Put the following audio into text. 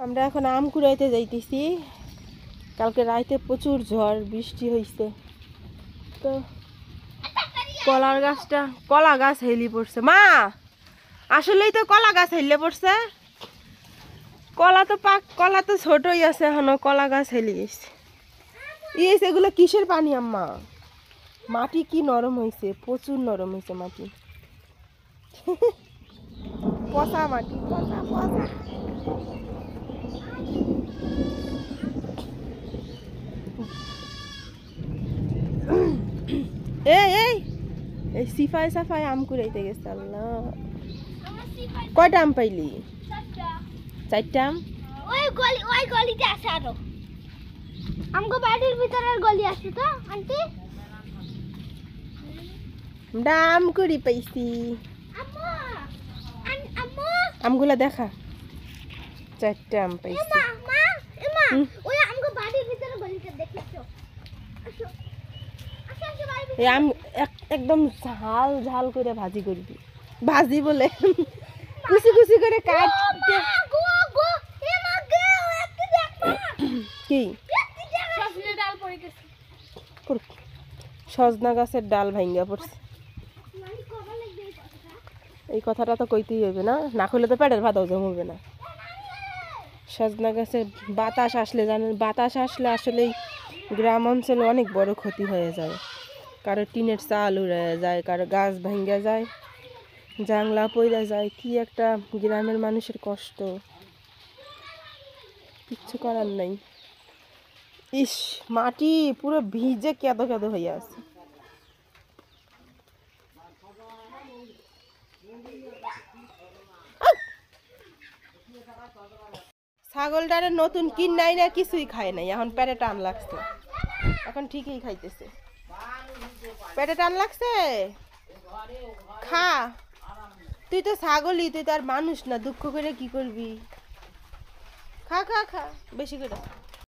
আমরা এখন আম কুড়াইতে যাইতেছি। কালকে রাইতে প্রচুর ঝড় বৃষ্টি হয়েছে, তো কলা গাছ হেলি পড়ছে। মা আসলেই তো কলা গাছ হেলে পড়ছে। কলা তো ছোটই আছে এখনো, কলা গাছ হেলি গেছে। এগুলো কিসের পানি আম্মা? মাটি কি নরম হয়েছে, প্রচুর নরম হয়েছে মাটি। পচা মাটি, পচা পচা। এই সিফাই সাফাই আম কুড়াইতে গেছে। আল্লাহ, কয়টা আম পাইলি? 4টা আম। ওই গলিতে আছে আরো। আমগো বাড়ির ভিতরের গলি আছে তো আন্টি। আম কুড়ি পাইছি। আমগুলা দেখা, 4টা আম পাইছি। ওই আমগো বাড়ির ভিতরের গলিতে দেখিছো? এই আম একদম ঝাল ঝাল করে ভাজি করবি। ভাজি বলে কুচি কুচি করে কাট। কি সজনা গাছের ডাল ভাঙ্গা পড়ছে। এই কথাটা তো কইতেই হবে না, না কইলে তো পেটের ভাতও জমবে না। সজনা গাছের বাতাস আসলে জানেন, বাতাস আসলে আসলেই গ্রাম অঞ্চলে অনেক বড় ক্ষতি হয়ে যায়। কারো টিনের চাল উড়ে যায়, কারো গাছ ভেঙে যায়, জাংলা পইরা যায়। কি একটা গ্রামের মানুষের কষ্ট, কিচ্ছু করার নাই। ইস, মাটি পুরো ভিজে কেঁদো কেঁদো হয়ে আছে। ছাগলটারে নতুন কিন নাই না, কিছুই খায় নাই, এখন পেটে টান লাগছে। এখন ঠিকই খাইতেছে। পেটে টান লাগছে, খা। তুই তো ছাগলই, তুই তো আর মানুষ না, দুঃখ করে কি করবি? খা খা খা বেশি করে।